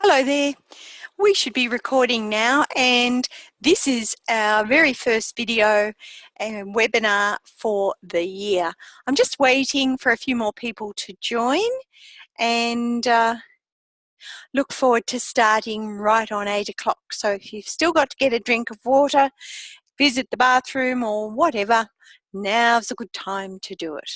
Hello there. We should be recording now, and this is our very first video and webinar for the year. I'm just waiting for a few more people to join and look forward to starting right on 8 o'clock. So if you've still got to get a drink of water, visit the bathroom or whatever, now's a good time to do it.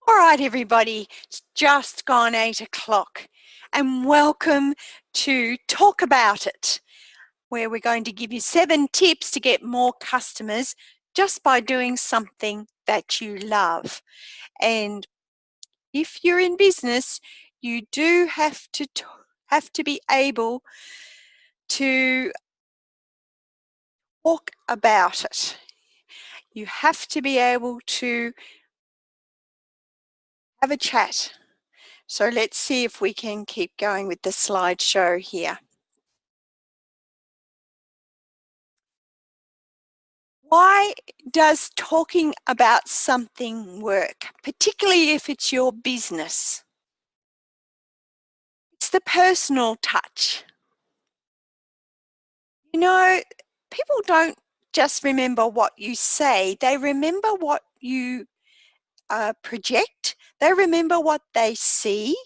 All right, everybody, it's just gone 8 o'clock, and welcome to Talk About It, where we're going to give you 7 tips to get more customers just by doing something that you love. And if you're in business, you do have to be able to talk about it. You have to be able to have a chat. So let's see if we can keep going with the slideshow here. Why does talking about something work, particularly if it's your business? It's the personal touch. You know, people don't just remember what you say, they remember what you project, they remember what they see.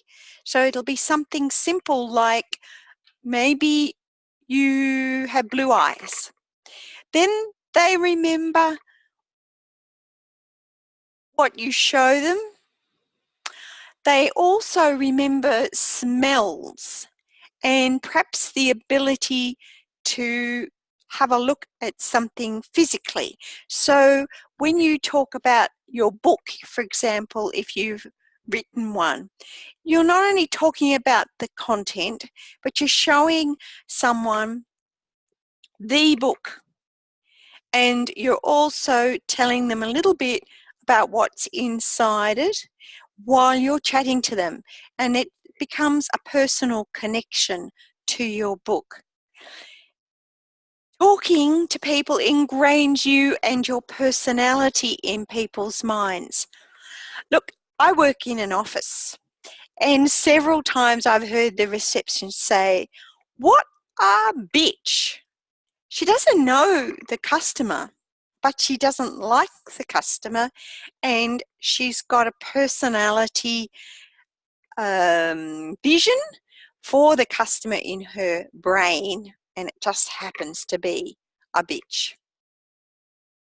So it'll be something simple like maybe you have blue eyes. Then they remember what you show them. They also remember smells and perhaps the ability to have a look at something physically. So when you talk about your book, for example, if you've written one, you're not only talking about the content, but you're showing someone the book. And you're also telling them a little bit about what's inside it while you're chatting to them. And it becomes a personal connection to your book. Talking to people ingrains you and your personality in people's minds. Look, I work in an office, and several times I've heard the receptionist say, "What a bitch." She doesn't know the customer, but she doesn't like the customer, and she's got a personality vision for the customer in her brain, and it just happens to be a bitch.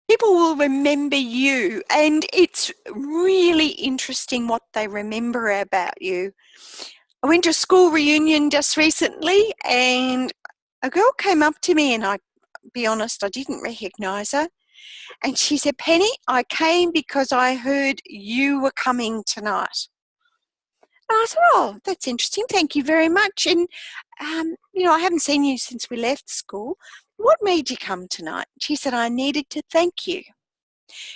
People will remember you, and it's really interesting what they remember about you. I went to a school reunion just recently, and a girl came up to me, and I'll be honest, I didn't recognize her. And she said, "Penny, I came because I heard you were coming tonight." And I said, "Oh, that's interesting. Thank you very much. And, I haven't seen you since we left school. What made you come tonight?" She said, "I needed to thank you."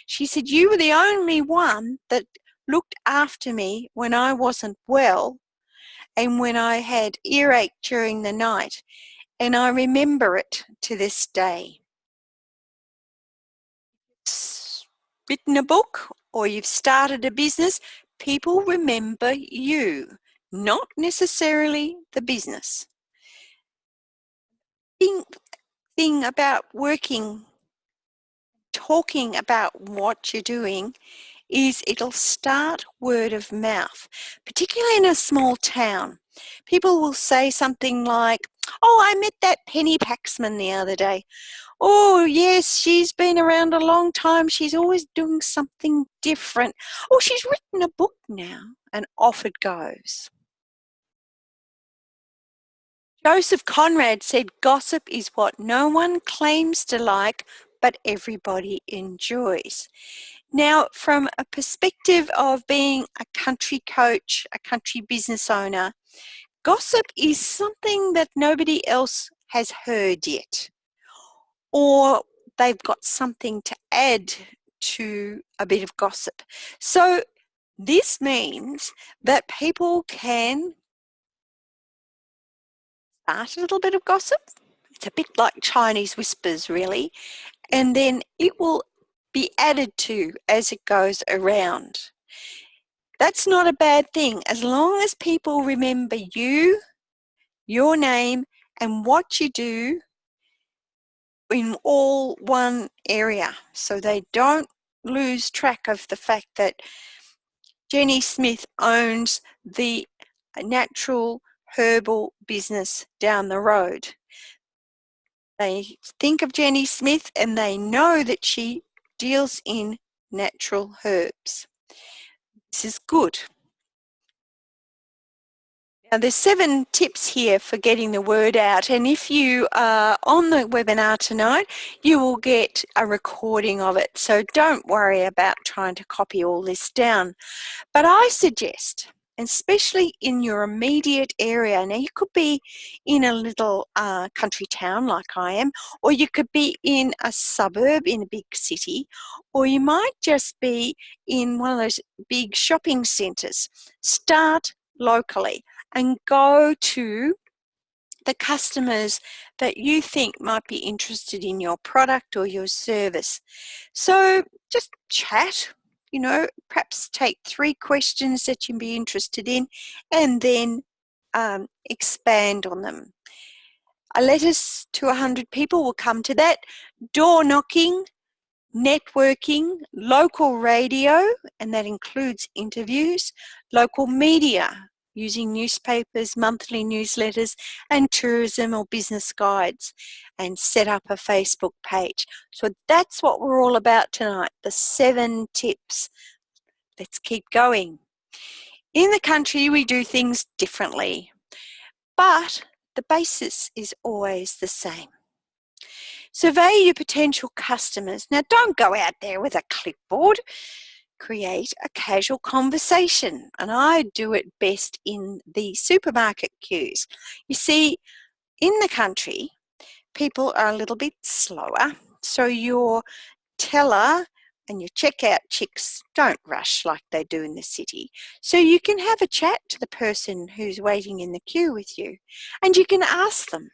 She said, "You were the only one that looked after me when I wasn't well and when I had earache during the night. And I remember it to this day." Written a book or you've started a business, people remember you, not necessarily the business. Thing about talking about what you're doing is it'll start word of mouth, particularly in a small town. People will say something like, "Oh, I met that Penny Paxman the other day. Oh, yes, she's been around a long time. She's always doing something different. Oh, she's written a book now," and off it goes. Joseph Conrad said, "Gossip is what no one claims to like, but everybody enjoys." Now, from a perspective of being a country coach, a country business owner, gossip is something that nobody else has heard yet, or they've got something to add to a bit of gossip. So this means that people can start a little bit of gossip. It's a bit like Chinese whispers, really, and then it will be added to as it goes around. That's not a bad thing, as long as people remember you, your name, and what you do in all one area, so they don't lose track of the fact that Jenny Smith owns the natural herbal business down the road. They think of Jenny Smith and they know that she deals in natural herbs. This is good. Now, there's 7 tips here for getting the word out, and if you are on the webinar tonight, you will get a recording of it, so don't worry about trying to copy all this down. But I suggest, especially in your immediate area, now you could be in a little country town like I am, or you could be in a suburb in a big city, or you might just be in one of those big shopping centres. Start locally and go to the customers that you think might be interested in your product or your service. So just chat, perhaps take 3 questions that you'd be interested in and then expand on them. A letters to 100 people will come to that. Door knocking, networking, local radio, and that includes interviews, local media, using newspapers, monthly newsletters, and tourism or business guides, and set up a Facebook page. So that's what we're all about tonight, the 7 tips. Let's keep going. In the country, we do things differently, but the basis is always the same. Survey your potential customers. Now, don't go out there with a clipboard. Create a casual conversation, and I do it best in the supermarket queues. You see, in the country, people are a little bit slower, so your teller and your checkout chicks don't rush like they do in the city. So you can have a chat to the person who's waiting in the queue with you, and you can ask them,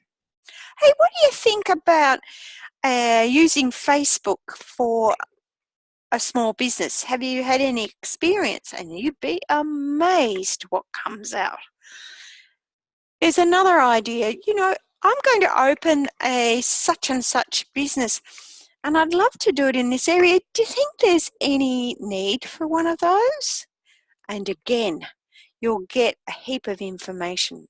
"Hey, what do you think about using Facebook for a small business? Have you had any experience?" And you'd be amazed what comes out. There's another idea, I'm going to open a such and such business and I'd love to do it in this area. Do you think there's any need for one of those? And again, you'll get a heap of information.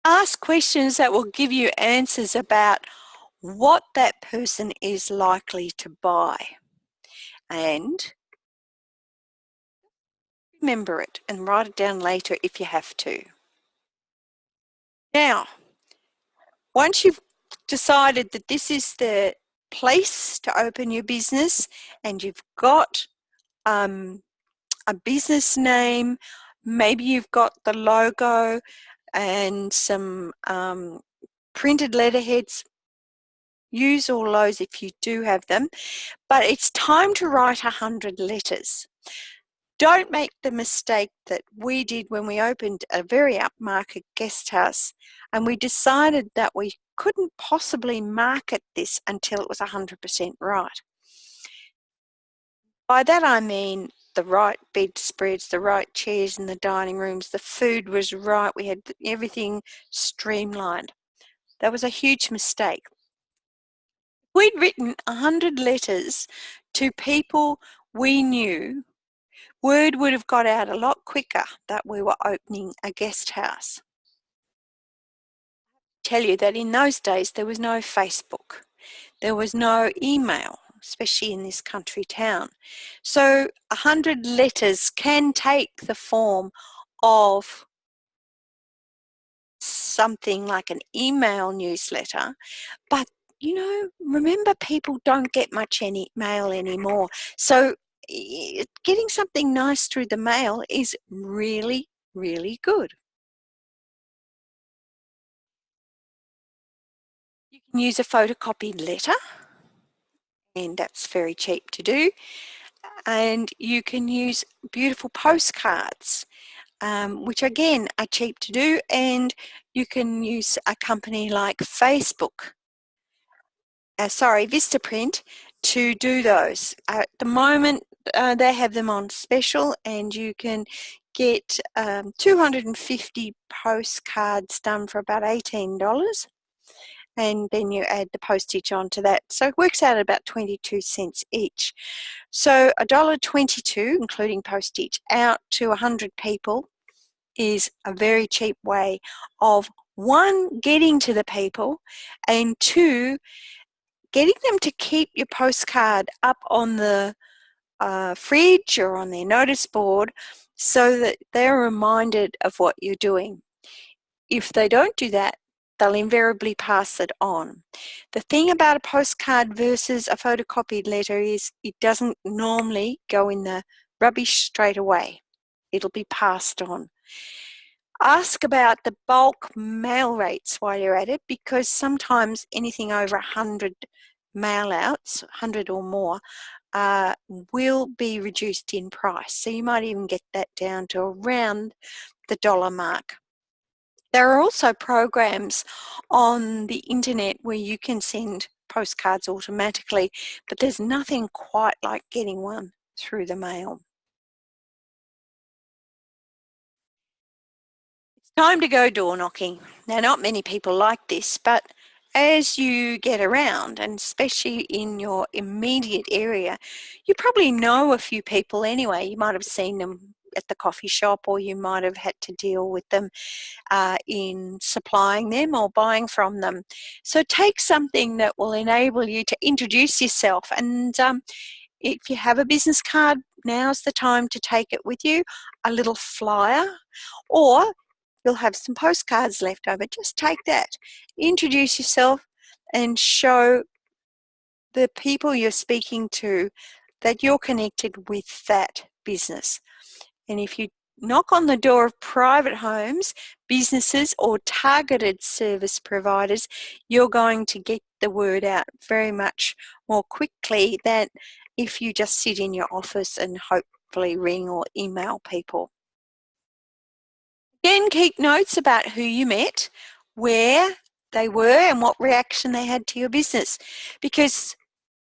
Ask questions that will give you answers about what that person is likely to buy. And remember it and write it down later if you have to. Now, once you've decided that this is the place to open your business and you've got a business name, maybe you've got the logo and some printed letterheads, use all those if you do have them, but it's time to write 100 letters. Don't make the mistake that we did when we opened a very upmarket guest house and we decided that we couldn't possibly market this until it was 100% right. By that I mean the right bedspreads, the right chairs in the dining rooms, the food was right, we had everything streamlined. That was a huge mistake. We'd written 100 letters to people we knew, word would have got out a lot quicker that we were opening a guest house. I tell you that in those days there was no Facebook, there was no email, especially in this country town. So 100 letters can take the form of something like an email newsletter, but remember, people don't get much mail anymore. So getting something nice through the mail is really, really good. You can use a photocopied letter, and that's very cheap to do. And you can use beautiful postcards, which again are cheap to do, and you can use a company like Vistaprint to do those. At the moment, they have them on special, and you can get 250 postcards done for about $18, and then you add the postage onto that. So it works out at about 22 cents each. So $1.22, including postage, out to 100 people is a very cheap way of, one, getting to the people, and two, getting them to keep your postcard up on the fridge or on their notice board so that they're reminded of what you're doing. If they don't do that, they'll invariably pass it on. The thing about a postcard versus a photocopied letter is it doesn't normally go in the rubbish straight away. It'll be passed on. Ask about the bulk mail rates while you're at it, because sometimes anything over 100 mail outs, 100 or more, will be reduced in price. So you might even get that down to around the dollar mark. There are also programs on the internet where you can send postcards automatically, but there's nothing quite like getting one through the mail. It's time to go door knocking. Now, not many people like this, but as you get around, and especially in your immediate area, you probably know a few people anyway. You might have seen them at the coffee shop, or you might have had to deal with them in supplying them or buying from them. So take something that will enable you to introduce yourself, and if you have a business card, now's the time to take it with you, a little flyer, or you'll have some postcards left over. Just take that, introduce yourself, and show the people you're speaking to that you're connected with that business. And if you knock on the door of private homes, businesses, or targeted service providers, you're going to get the word out very much more quickly than if you just sit in your office and hopefully ring or email people. Again, keep notes about who you met, where they were, and what reaction they had to your business, because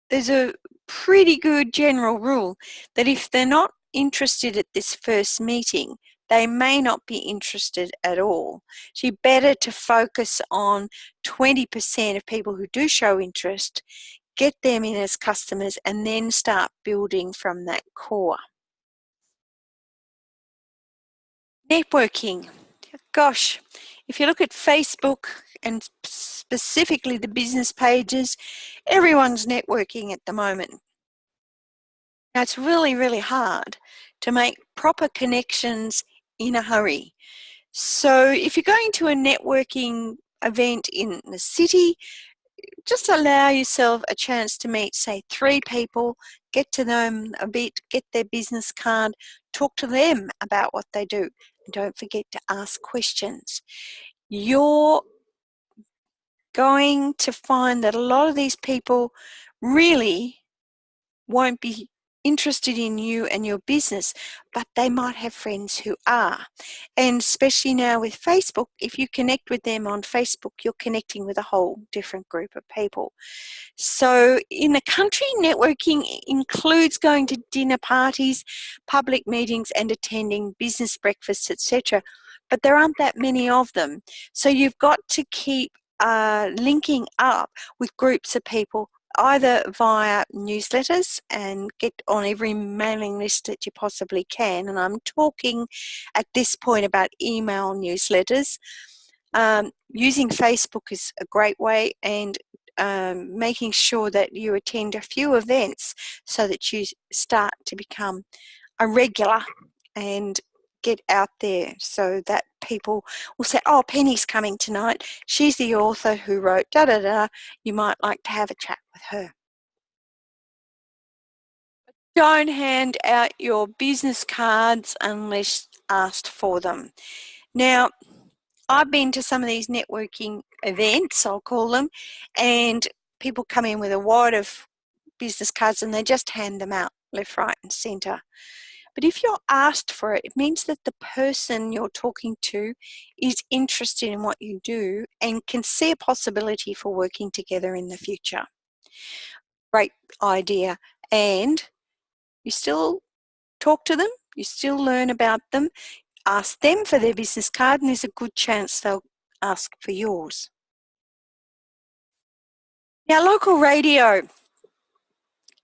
there's a pretty good general rule that if they're not interested at this first meeting, they may not be interested at all. So you're better to focus on 20% of people who do show interest, get them in as customers, and then start building from that core. Networking. Gosh, if you look at Facebook and specifically the business pages, everyone's networking at the moment. Now, it's really, really hard to make proper connections in a hurry. So if you're going to a networking event in the city, just allow yourself a chance to meet, say, 3 people, get to know them a bit, get their business card, talk to them about what they do, and don't forget to ask questions. You're going to find that a lot of these people really won't be interested in you and your business, but they might have friends who are. And especially now with Facebook, if you connect with them on Facebook, you're connecting with a whole different group of people. So in the country, networking includes going to dinner parties, public meetings, and attending business breakfasts, etc. But there aren't that many of them. So you've got to keep linking up with groups of people, either via newsletters, and get on every mailing list that you possibly can. And I'm talking at this point about email newsletters. Using Facebook is a great way, and making sure that you attend a few events so that you start to become a regular and get out there so that people will say, oh, Penny's coming tonight. She's the author who wrote da-da-da. You might like to have a chat with her. Don't hand out your business cards unless asked for them. Now, I've been to some of these networking events, I'll call them, and people come in with a wad of business cards and they just hand them out left, right and centre. But if you're asked for it, it means that the person you're talking to is interested in what you do and can see a possibility for working together in the future. Great idea. And you still talk to them, you still learn about them, ask them for their business card, and there's a good chance they'll ask for yours. Now, local radio.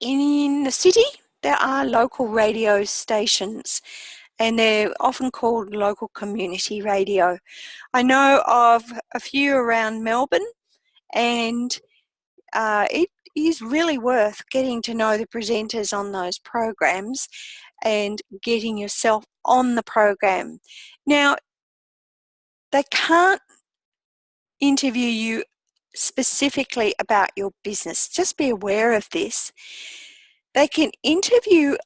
In the city, there are local radio stations, and they're often called local community radio. I know of a few around Melbourne, and it is really worth getting to know the presenters on those programs and getting yourself on the program. Now, they can't interview you specifically about your business. Just be aware of this. They can interview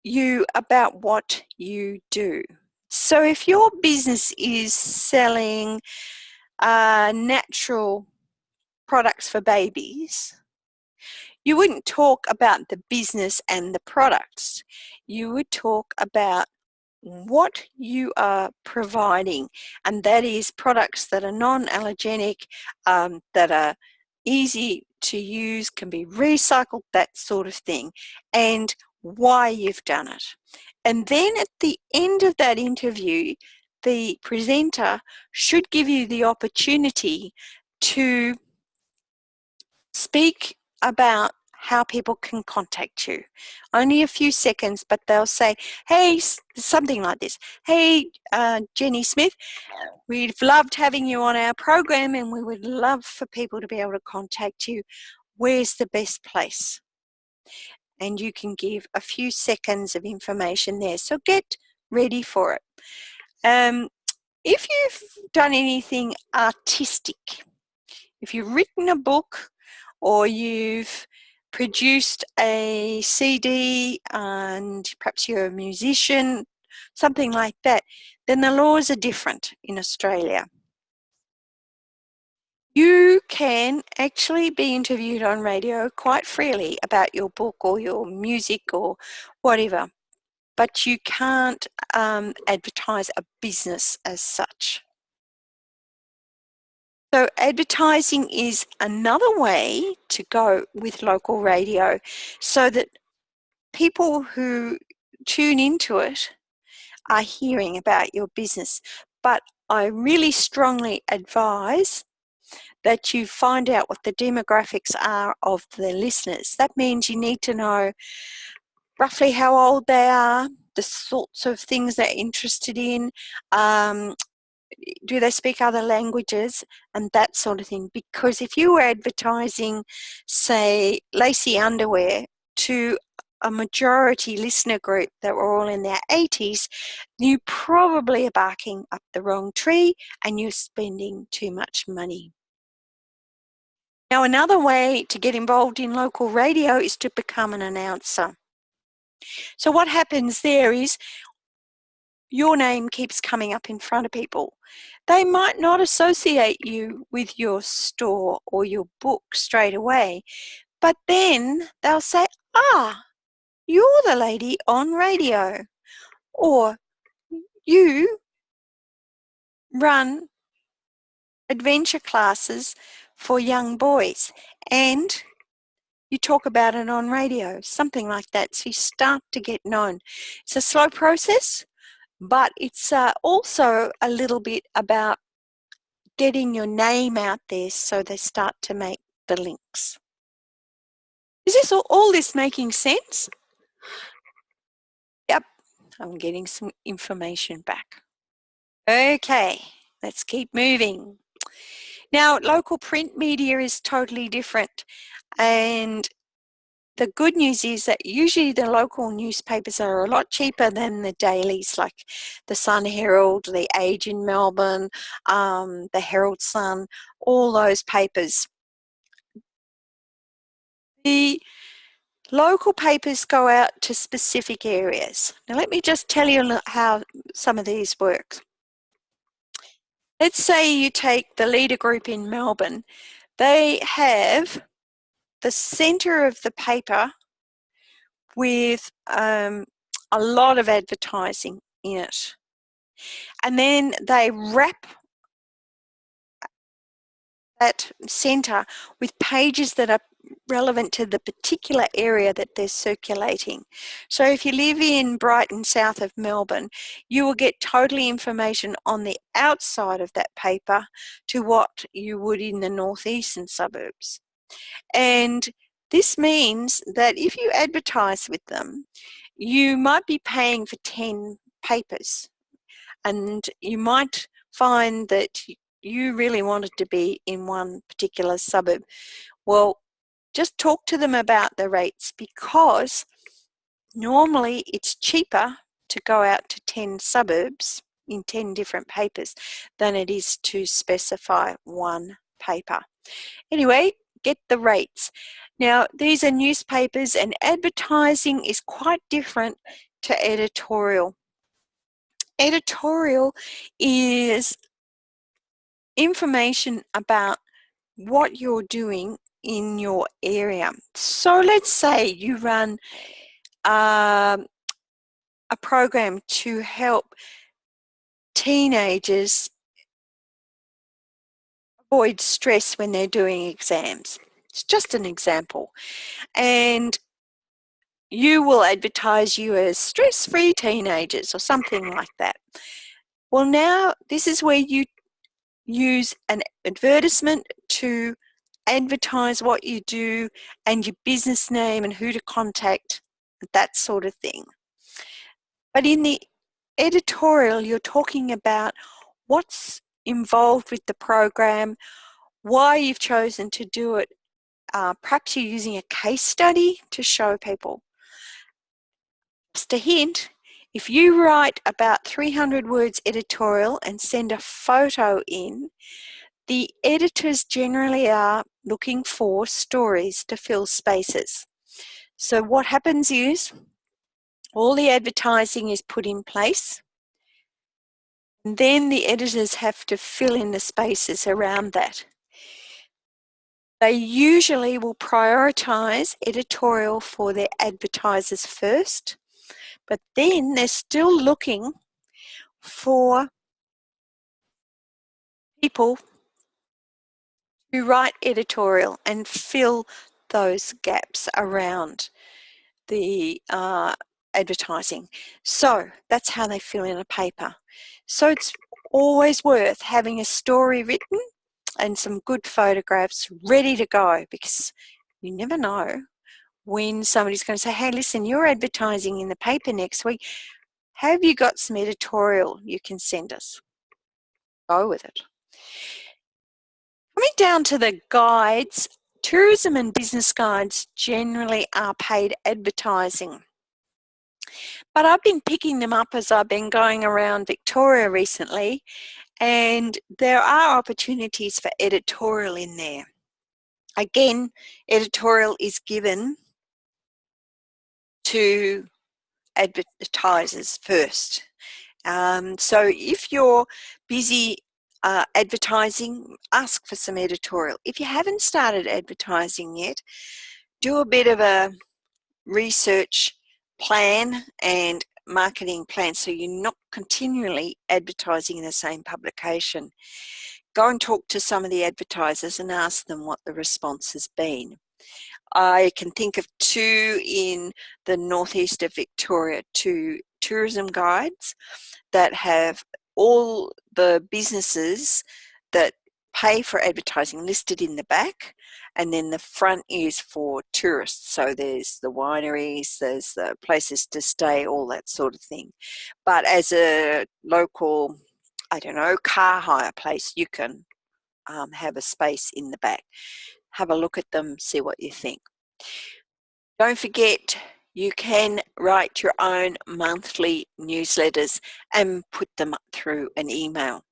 you about what you do. So if your business is selling natural products for babies, you wouldn't talk about the business and the products. You would talk about what you are providing, and that is products that are non-allergenic, that are easy to use, can be recycled, that sort of thing, and why you've done it. And then at the end of that interview, the presenter should give you the opportunity to speak about how people can contact you. Only a few seconds, but they'll say, hey, something like this. Hey, Jenny Smith, we've loved having you on our program and we would love for people to be able to contact you. Where's the best place? And you can give a few seconds of information there. So get ready for it. If you've done anything artistic, if you've written a book or you've produced a CD and perhaps you're a musician, something like that, then the laws are different in Australia. You can actually be interviewed on radio quite freely about your book or your music or whatever, but you can't advertise a business as such. So advertising is another way to go with local radio so that people who tune into it are hearing about your business. But I really strongly advise that you find out what the demographics are of the listeners. That means you need to know roughly how old they are, the sorts of things they're interested in, do they speak other languages, and that sort of thing. Because if you were advertising, say, lacy underwear to a majority listener group that were all in their 80s, you probably are barking up the wrong tree and you're spending too much money. Now, another way to get involved in local radio is to become an announcer. So what happens there is your name keeps coming up in front of people. They might not associate you with your store or your book straight away, but then they'll say, ah, you're the lady on radio, or you run adventure classes for young boys and you talk about it on radio, something like that. So you start to get known. It's a slow process, but it's also a little bit about getting your name out there so they start to make the links. Is this all this making sense? Yep, I'm getting some information back. Okay, let's keep moving. Now, local print media is totally different, and the good news is that usually the local newspapers are a lot cheaper than the dailies, like the Sun Herald, the Age in Melbourne, the Herald Sun, all those papers. The local papers go out to specific areas. Now let me just tell you how some of these work. Let's say you take the Leader Group in Melbourne. They have the centre of the paper with a lot of advertising in it. And then they wrap that centre with pages that are relevant to the particular area that they're circulating. So if you live in Brighton, south of Melbourne, you will get totally information on the outside of that paper to what you would in the northeastern suburbs. And this means that if you advertise with them, you might be paying for 10 papers, and you might find that you really wanted to be in one particular suburb. Well, just talk to them about the rates, because normally it's cheaper to go out to 10 suburbs in 10 different papers than it is to specify one paper. Anyway, get the rates. Now, these are newspapers, and advertising is quite different to editorial. Editorial is information about what you're doing in your area. So let's say you run a program to help teenagers avoid stress when they're doing exams. It's just an example. And you will advertise you as stress-free teenagers or something like that. Well, now this is where you use an advertisement to advertise what you do and your business name and who to contact, that sort of thing. But in the editorial, you're talking about what's involved with the program, why you've chosen to do it. Perhaps you're using a case study to show people. Just a hint, if you write about 300 words editorial and send a photo in, the editors generally are looking for stories to fill spaces. So what happens is all the advertising is put in place, and then the editors have to fill in the spaces around that. They usually will prioritize editorial for their advertisers first, but then they're still looking for people who write editorial and fill those gaps around the advertising. So that's how they fill in a paper. So it's always worth having a story written and some good photographs ready to go, because you never know when somebody's going to say, hey, listen, you're advertising in the paper next week. Have you got some editorial you can send us? Go with it. Coming down to the guides, tourism and business guides generally are paid advertising. But I've been picking them up as I've been going around Victoria recently, and there are opportunities for editorial in there. Again, editorial is given to advertisers first. So if you're busy advertising, ask for some editorial. If you haven't started advertising yet, do a bit of a research plan and marketing plan so you're not continually advertising in the same publication. Go and talk to some of the advertisers and ask them what the response has been. I can think of two in the northeast of Victoria, two tourism guides that have all the businesses that pay for advertising listed in the back, and then the front is for tourists. So there's the wineries, there's the places to stay, all that sort of thing. But as a local, I don't know, car hire place, you can have a space in the back. Have a look at them, see what you think. Don't forget, you can write your own monthly newsletters and put them through an email.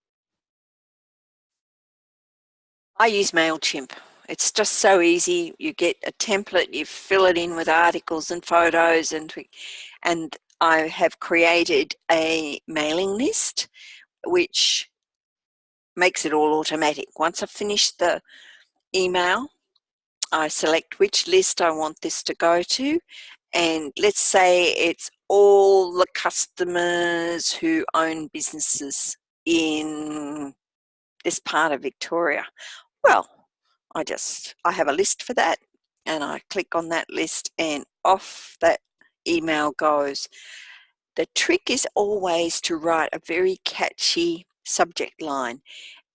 I use MailChimp. It's just so easy. You get a template, you fill it in with articles and photos, and I have created a mailing list which makes it all automatic. Once I've finished the email, I select which list I want this to go to, and let's say it's all the customers who own businesses in this part of Victoria. Well, I have a list for that, and I click on that list and off that email goes. The trick is always to write a very catchy subject line,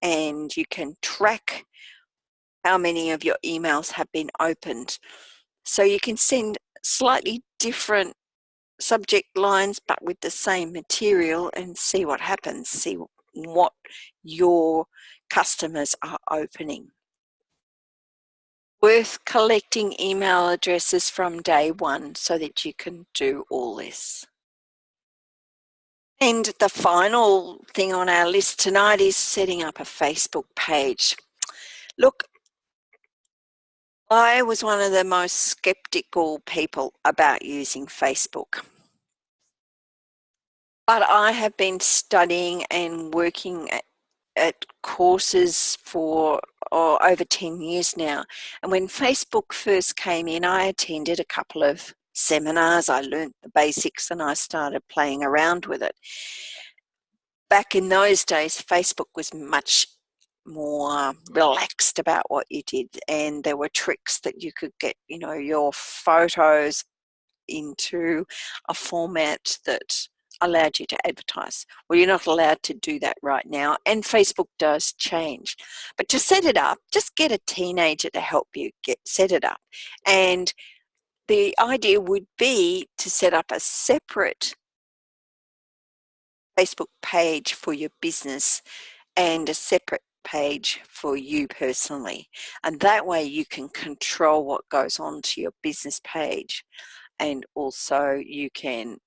and you can track how many of your emails have been opened. So you can send slightly different subject lines but with the same material and see what happens, see what your customers are opening. Worth collecting email addresses from day one so that you can do all this. And the final thing on our list tonight is setting up a Facebook page. Look, I was one of the most skeptical people about using Facebook. But I have been studying and working at courses for over 10 years now. And when Facebook first came in, I attended a couple of seminars. I learned the basics and I started playing around with it. Back in those days, Facebook was much more relaxed about what you did, and there were tricks that you could get, your photos into a format that allowed you to advertise. Well, you're not allowed to do that right now, and Facebook does change. But to set it up, just get a teenager to help you set it up. And the idea would be to set up a separate Facebook page for your business and a separate page for you personally. And that way you can control what goes on to your business page. And also you can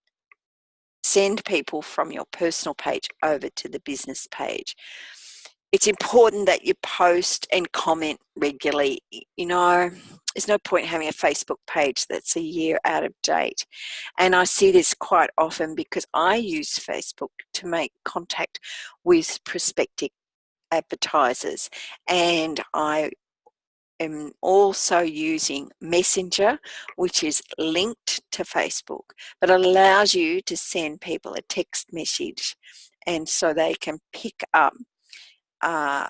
send people from your personal page over to the business page. It's important that you post and comment regularly. There's no point having a Facebook page that's a year out of date. And I see this quite often because I use Facebook to make contact with prospective advertisers, and I am also using Messenger, which is linked to Facebook, but allows you to send people a text message, and so they can pick up a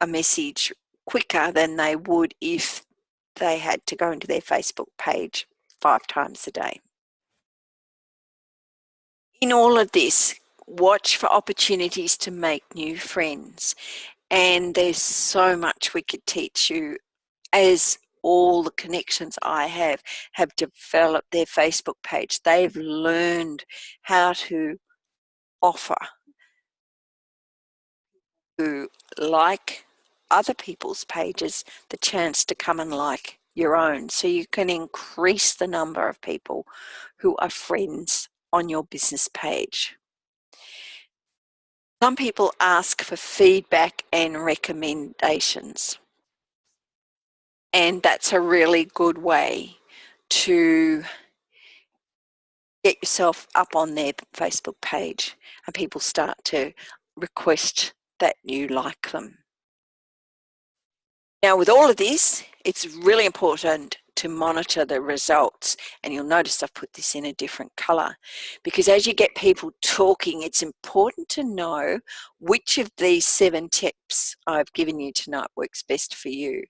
message quicker than they would if they had to go into their Facebook page 5 times a day. In all of this, watch for opportunities to make new friends, and there's so much we could teach you, as all the connections I have developed their Facebook page. They've learned how to offer who like other people's pages the chance to come and like your own, so you can increase the number of people who are friends on your business page. Some people ask for feedback and recommendations, and that's a really good way to get yourself up on their Facebook page, and people start to request that you like them. Now, with all of this, it's really important to monitor the results, and you'll notice I've put this in a different color, because as you get people talking, it's important to know which of these 7 tips I've given you tonight works best for you,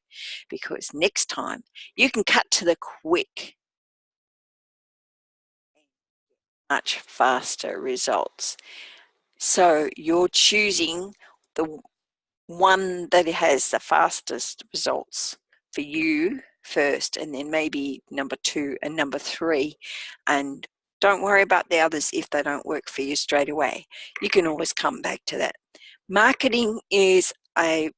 because next time you can cut to the quick, much faster results. So you're choosing the one that has the fastest results for you first, and then maybe number 2 and number 3, and don't worry about the others if they don't work for you straight away. You can always come back to that. Marketing is a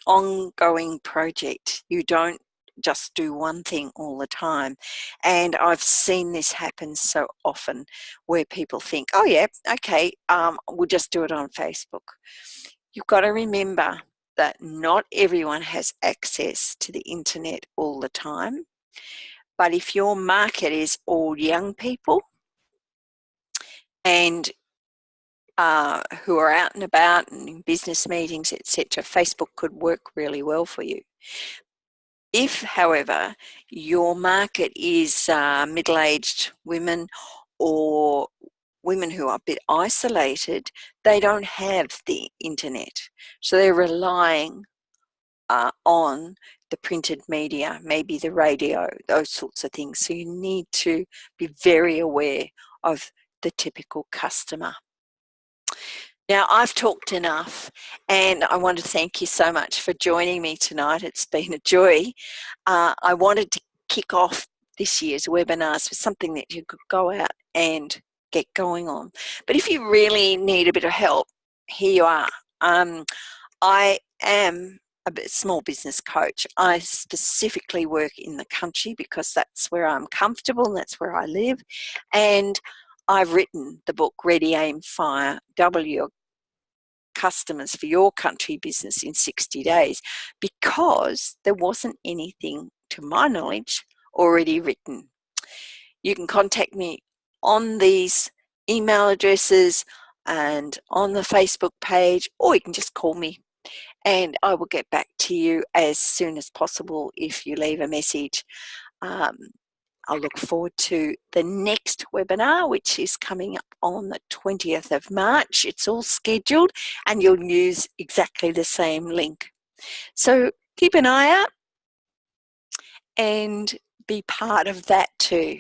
ongoing project. You don't just do one thing all the time. And I've seen this happen so often where people think, oh yeah, okay, we'll just do it on Facebook. You've got to remember that not everyone has access to the internet all the time. But if your market is all young people and who are out and about and in business meetings, etc., Facebook could work really well for you. If, however, your market is middle-aged women or women who are a bit isolated, they don't have the internet. So they're relying on the printed media, maybe the radio, those sorts of things. So you need to be very aware of the typical customer. Now, I've talked enough, and I want to thank you so much for joining me tonight. It's been a joy. I wanted to kick off this year's webinars with something that you could go out and get going on. But if you really need a bit of help, here you are. I am a small business coach. I specifically work in the country because that's where I'm comfortable and that's where I live. And I've written the book Ready, Aim, Fire, Double Your Customers for Your Country Business in 60 Days because there wasn't anything, to my knowledge, already written. You can contact me on these email addresses and on the Facebook page, or you can just call me and I will get back to you as soon as possible if you leave a message. I look forward to the next webinar, which is coming up on the 20th of March. It's all scheduled and you'll use exactly the same link. So keep an eye out and be part of that too.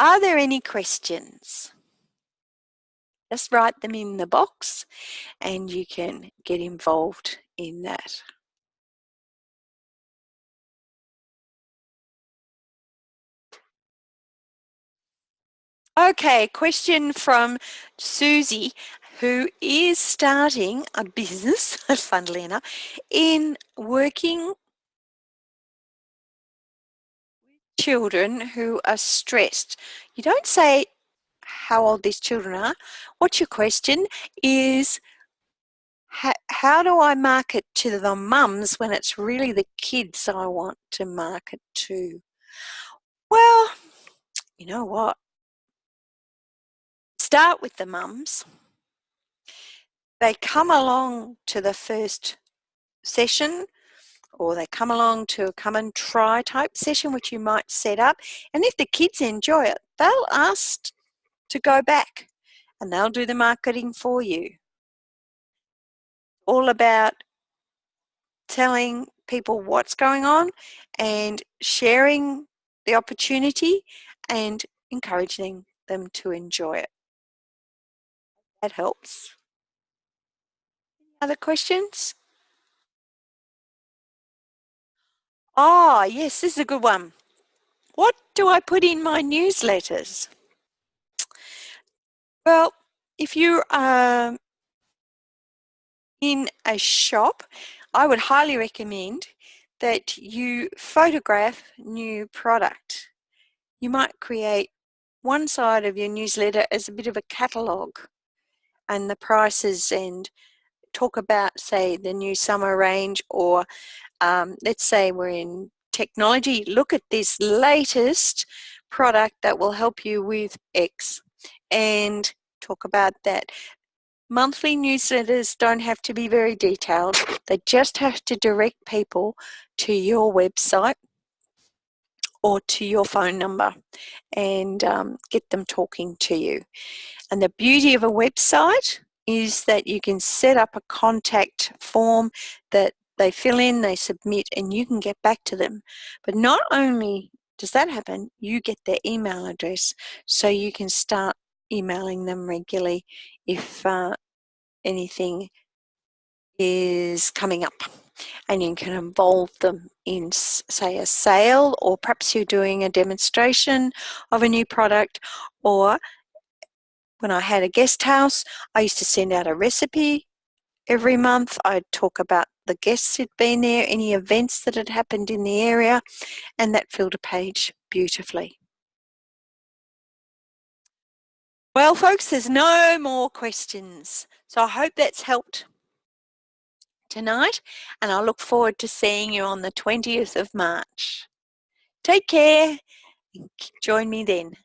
Are there any questions? Just write them in the box and you can get involved in that. Okay, question from Susie, who is starting a business, funnily enough, in working with children who are stressed. You don't say how old these children are. What's your question is, how do I market to the mums when it's really the kids I want to market to? Well, you know what? Start with the mums. They come along to the first session or they come along to a come and try type session, which you might set up. And if the kids enjoy it, they'll ask to go back and they'll do the marketing for you. All about telling people what's going on and sharing the opportunity and encouraging them to enjoy it. That helps. Other questions? Ah, yes, this is a good one. What do I put in my newsletters? Well, if you are in a shop, I would highly recommend that you photograph new product. You might create one side of your newsletter as a bit of a catalogue and the prices and talk about, say, the new summer range, or let's say we're in technology, look at this latest product that will help you with X and talk about that. Monthly newsletters don't have to be very detailed. They just have to direct people to your website or to your phone number and get them talking to you. And the beauty of a website is that you can set up a contact form that they fill in, they submit, and you can get back to them. But not only does that happen, you get their email address, so you can start emailing them regularly if anything is coming up. And you can involve them in, say, a sale, or perhaps you're doing a demonstration of a new product. Or when I had a guest house, I used to send out a recipe every month. I'd talk about the guests had been there, any events that had happened in the area, and that filled a page beautifully. Well, folks, there's no more questions. So I hope that's helped tonight, and I look forward to seeing you on the 20th of March. Take care. Join me then.